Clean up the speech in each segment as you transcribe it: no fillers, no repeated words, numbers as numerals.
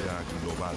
política global.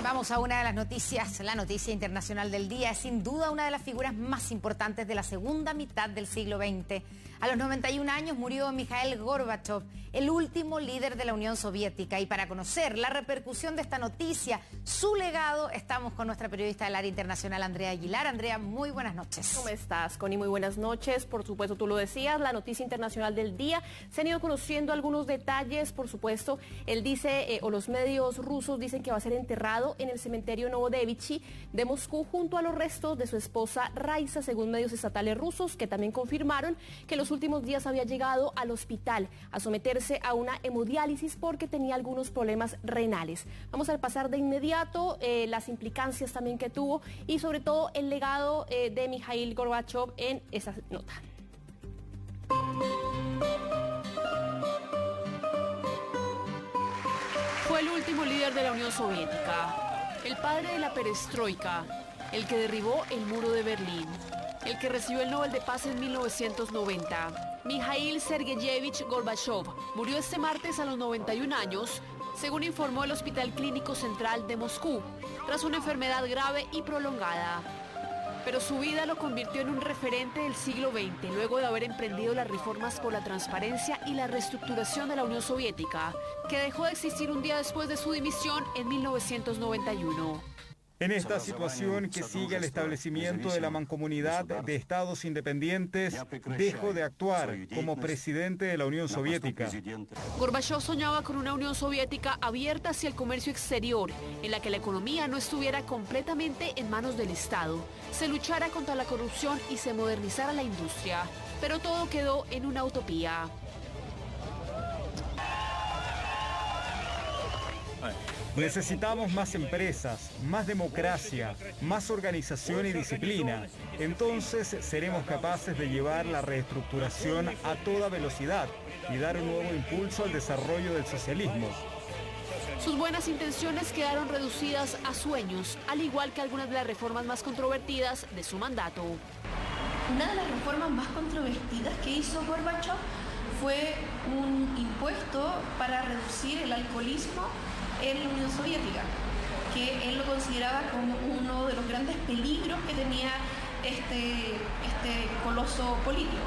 Vamos a una de las noticias, la noticia internacional del día. Es sin duda una de las figuras más importantes de la segunda mitad del siglo XX. A los 91 años murió Mikhail Gorbachev, el último líder de la Unión Soviética. Y para conocer la repercusión de esta noticia, su legado, estamos con nuestra periodista del área internacional, Andrea Aguilar. Andrea, muy buenas noches. ¿Cómo estás, Connie? Muy buenas noches. Por supuesto, tú lo decías, la noticia internacional del día. Se han ido conociendo algunos detalles, por supuesto. Él dice, o los medios rusos dicen que va a ser enterrado en el cementerio Novodevichy de Moscú junto a los restos de su esposa Raisa, según medios estatales rusos, que también confirmaron que en los últimos días había llegado al hospital a someterse a una hemodiálisis porque tenía algunos problemas renales. Vamos a pasar de inmediato las implicancias también que tuvo y sobre todo el legado de Mikhail Gorbachev en esa nota. Fue el último líder de la Unión Soviética, el padre de la perestroika, el que derribó el muro de Berlín, el que recibió el Nobel de Paz en 1990. Mikhail Sergeyevich Gorbachev murió este martes a los 91 años, según informó el Hospital Clínico Central de Moscú, tras una enfermedad grave y prolongada. Pero su vida lo convirtió en un referente del siglo XX, luego de haber emprendido las reformas por la transparencia y la reestructuración de la Unión Soviética, que dejó de existir un día después de su dimisión en 1991. En esta situación que sigue el establecimiento de la mancomunidad de estados independientes, dejó de actuar como presidente de la Unión Soviética. Gorbachev soñaba con una Unión Soviética abierta hacia el comercio exterior, en la que la economía no estuviera completamente en manos del Estado, se luchara contra la corrupción y se modernizara la industria. Pero todo quedó en una utopía. Necesitamos más empresas, más democracia, más organización y disciplina. Entonces seremos capaces de llevar la reestructuración a toda velocidad y dar un nuevo impulso al desarrollo del socialismo. Sus buenas intenciones quedaron reducidas a sueños, al igual que algunas de las reformas más controvertidas de su mandato. Una de las reformas más controvertidas que hizo Gorbachev fue un impuesto para reducir el alcoholismo en la Unión Soviética, que él lo consideraba como uno de los grandes peligros que tenía este coloso político.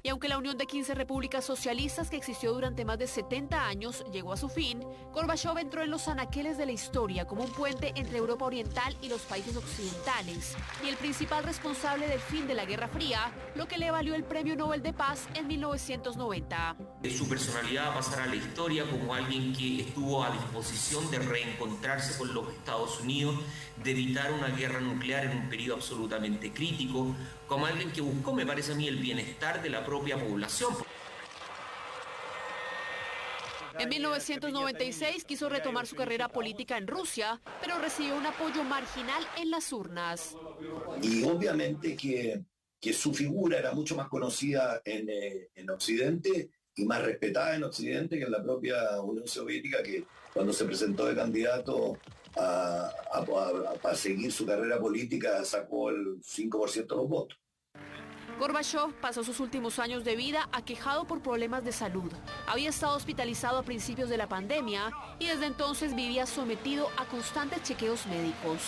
Y aunque la unión de 15 repúblicas socialistas que existió durante más de 70 años llegó a su fin, Gorbachev entró en los anaqueles de la historia como un puente entre Europa Oriental y los países occidentales, y el principal responsable del fin de la Guerra Fría, lo que le valió el Premio Nobel de Paz en 1990. Su personalidad va a pasar a la historia como alguien que estuvo a disposición de reencontrarse con los Estados Unidos, de evitar una guerra nuclear en un periodo absolutamente crítico, como alguien que buscó, me parece a mí, el bienestar de la propia población. En 1996 quiso retomar su carrera política en Rusia, pero recibió un apoyo marginal en las urnas. Y obviamente que su figura era mucho más conocida en Occidente y más respetada en Occidente que en la propia Unión Soviética, que cuando se presentó de candidato a seguir su carrera política sacó el 5% de los votos. Gorbachev pasó sus últimos años de vida aquejado por problemas de salud. Había estado hospitalizado a principios de la pandemia y desde entonces vivía sometido a constantes chequeos médicos.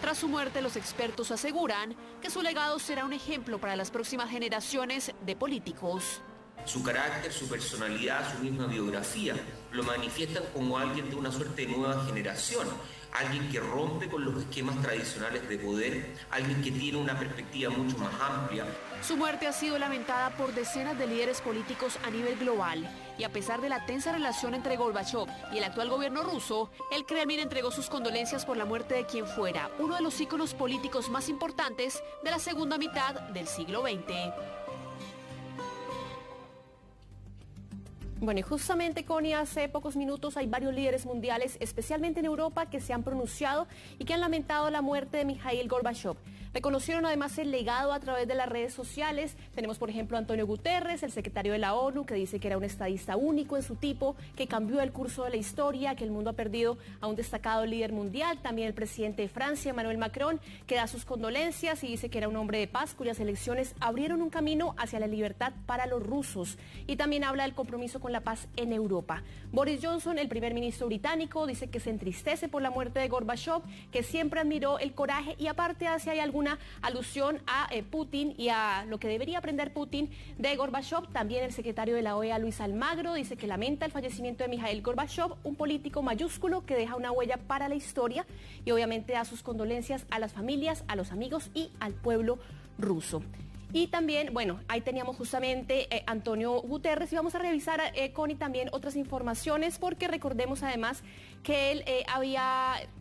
Tras su muerte, los expertos aseguran que su legado será un ejemplo para las próximas generaciones de políticos. Su carácter, su personalidad, su misma biografía lo manifiestan como alguien de una suerte de nueva generación, alguien que rompe con los esquemas tradicionales de poder, alguien que tiene una perspectiva mucho más amplia. Su muerte ha sido lamentada por decenas de líderes políticos a nivel global y a pesar de la tensa relación entre Gorbachev y el actual gobierno ruso, el Kremlin entregó sus condolencias por la muerte de quien fuera uno de los íconos políticos más importantes de la segunda mitad del siglo XX. Bueno, y justamente, Connie, hace pocos minutos hay varios líderes mundiales, especialmente en Europa, que se han pronunciado y que han lamentado la muerte de Mikhail Gorbachev. Reconocieron además el legado a través de las redes sociales. Tenemos, por ejemplo, a Antonio Guterres, el secretario de la ONU, que dice que era un estadista único en su tipo, que cambió el curso de la historia, que el mundo ha perdido a un destacado líder mundial. También el presidente de Francia, Emmanuel Macron, que da sus condolencias y dice que era un hombre de paz cuyas elecciones abrieron un camino hacia la libertad para los rusos. Y también habla del compromiso con la paz en Europa. Boris Johnson, el primer ministro británico, dice que se entristece por la muerte de Gorbachev, que siempre admiró el coraje y aparte hace hay alguna alusión a Putin y a lo que debería aprender Putin de Gorbachev. También el secretario de la OEA, Luis Almagro, dice que lamenta el fallecimiento de Mikhail Gorbachev, un político mayúsculo que deja una huella para la historia y obviamente da sus condolencias a las familias, a los amigos y al pueblo ruso. Y también, bueno, ahí teníamos justamente Antonio Guterres y vamos a revisar, Connie, también otras informaciones porque recordemos además que él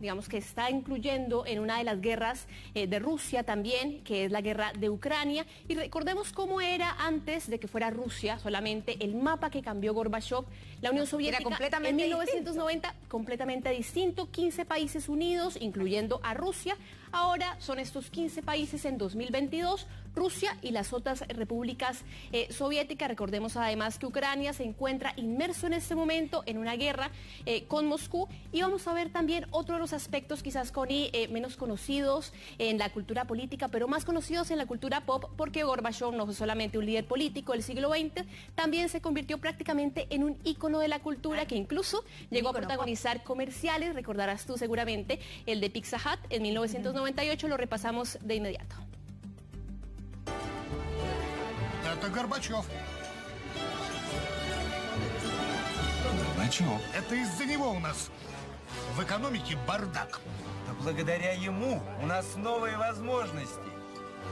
digamos que está incluyendo en una de las guerras de Rusia también, que es la guerra de Ucrania. Y recordemos cómo era antes de que fuera Rusia, solamente el mapa que cambió Gorbachev, la Unión Soviética en 1990, distinto. Completamente distinto, 15 países unidos, incluyendo a Rusia. Ahora son estos 15 países en 2022, Rusia y las otras repúblicas soviéticas. Recordemos además que Ucrania se encuentra inmerso en este momento en una guerra con Moscú. Y vamos a ver también otro de los aspectos quizás, Connie, menos conocidos en la cultura política, pero más conocidos en la cultura pop, porque Gorbachev no fue solamente un líder político del siglo XX, también se convirtió prácticamente en un ícono de la cultura que incluso llegó a protagonizar comerciales. Recordarás tú seguramente el de Pizza Hut en 1998, lo repasamos de inmediato. Это Горбачев. Горбачев? Это из-за него у нас в экономике бардак. Да благодаря ему у нас новые возможности.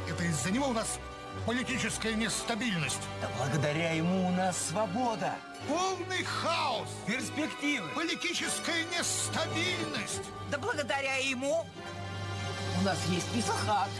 Это из-за него у нас политическая нестабильность. Да благодаря ему у нас свобода. Полный хаос. Перспективы. Политическая нестабильность. Да благодаря ему у нас есть Pizza Hut.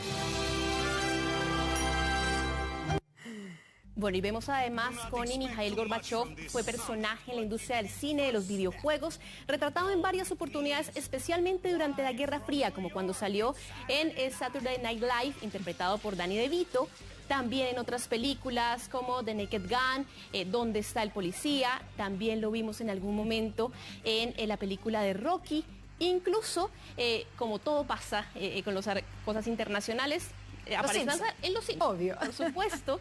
Bueno, y vemos además, Connie, Mikhail Gorbachev fue personaje en la industria del cine, de los videojuegos, retratado en varias oportunidades, especialmente durante la Guerra Fría, como cuando salió en Saturday Night Live, interpretado por Danny DeVito, también en otras películas como The Naked Gun, ¿Dónde está el policía? También lo vimos en algún momento en la película de Rocky, incluso, como todo pasa con las cosas internacionales, apareció en los Simpsons, obvio, por supuesto.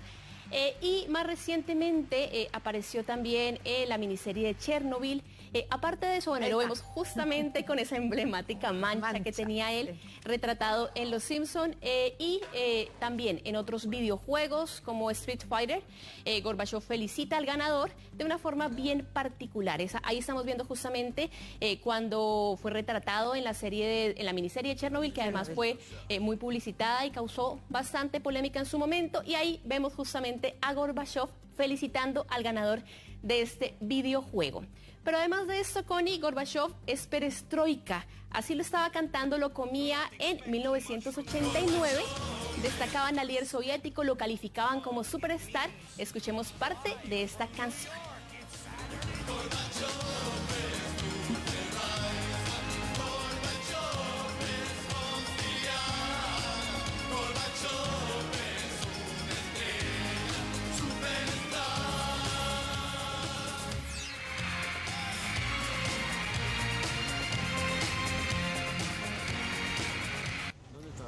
Y más recientemente apareció también la miniserie de Chernobyl. Aparte de eso, bueno, lo vemos justamente con esa emblemática mancha que tenía él retratado en Los Simpson y también en otros videojuegos como Street Fighter. Gorbachev felicita al ganador de una forma bien particular. Ahí estamos viendo justamente cuando fue retratado en la miniserie de Chernobyl, que además fue muy publicitada y causó bastante polémica en su momento. Y ahí vemos justamente a Gorbachev felicitando al ganador de este videojuego. Pero además de esto, Connie, Gorbachev es perestroika. Así lo estaba cantando, lo comía en 1989. Destacaban al líder soviético, lo calificaban como superstar. Escuchemos parte de esta canción.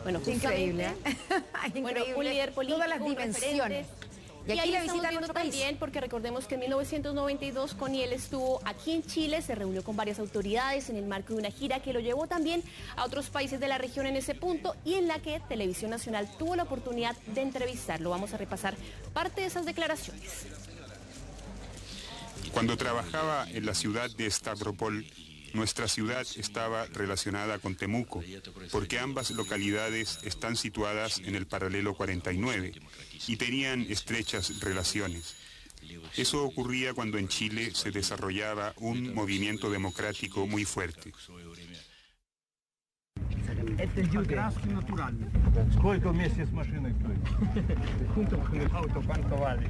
Bueno, increíble, bueno, un líder político, todas las dimensiones. Y aquí la visita viendo también, porque recordemos que en 1992 Connie él estuvo aquí en Chile, se reunió con varias autoridades en el marco de una gira que lo llevó también a otros países de la región en ese punto y en la que Televisión Nacional tuvo la oportunidad de entrevistarlo. Vamos a repasar parte de esas declaraciones. Cuando trabajaba en la ciudad de Stavropol, nuestra ciudad estaba relacionada con Temuco, porque ambas localidades están situadas en el paralelo 49 y tenían estrechas relaciones. Eso ocurría cuando en Chile se desarrollaba un movimiento democrático muy fuerte. Краски натуральные. Сколько вместе с машиной стоит? Auto, ¿cuánto vale?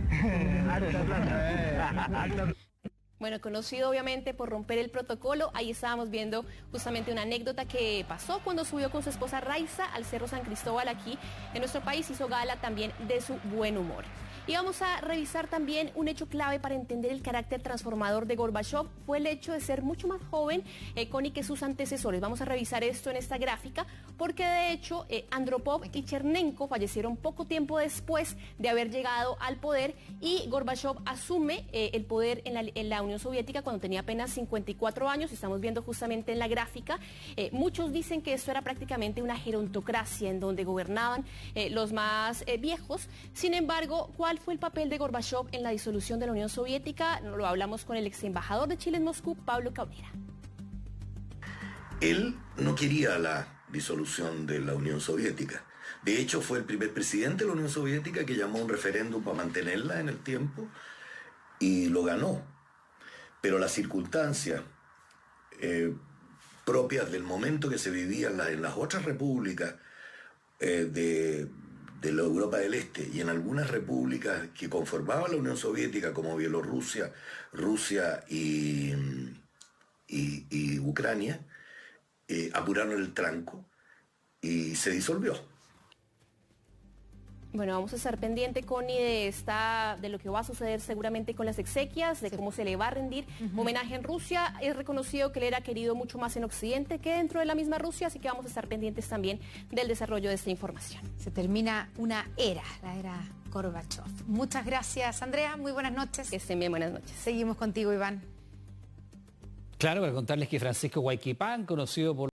Bueno, conocido obviamente por romper el protocolo. Ahí estábamos viendo justamente una anécdota que pasó cuando subió con su esposa Raiza al Cerro San Cristóbal aquí en nuestro país. Hizo gala también de su buen humor. Y vamos a revisar también un hecho clave para entender el carácter transformador de Gorbachov. Fue el hecho de ser mucho más joven, Connie, que sus antecesores. Vamos a revisar esto en esta gráfica, porque de hecho Andropov y Chernenko fallecieron poco tiempo después de haber llegado al poder, y Gorbachov asume el poder en la Unión Soviética cuando tenía apenas 54 años. Estamos viendo justamente en la gráfica. Muchos dicen que esto era prácticamente una gerontocracia en donde gobernaban los más viejos. Sin embargo, ¿cuál fue el papel de Gorbachov en la disolución de la Unión Soviética? Lo hablamos con el ex embajador de Chile en Moscú, Pablo Cabrera. Él no quería la disolución de la Unión Soviética. De hecho, fue el primer presidente de la Unión Soviética que llamó a un referéndum para mantenerla en el tiempo y lo ganó. Pero las circunstancias propias del momento que se vivía en las otras repúblicas de la Europa del Este y en algunas repúblicas que conformaban la Unión Soviética, como Bielorrusia, Rusia y Ucrania, apuraron el tranco y se disolvió. Bueno, vamos a estar pendiente, Connie, de lo que va a suceder seguramente con las exequias, de cómo se le va a rendir homenaje en Rusia. Es reconocido que él era querido mucho más en Occidente que dentro de la misma Rusia, así que vamos a estar pendientes también del desarrollo de esta información. Se termina una era, la era Gorbachov. Muchas gracias, Andrea. Muy buenas noches. Que estén bien, buenas noches. Seguimos contigo, Iván. Claro, para contarles que Francisco Huayquipán, conocido por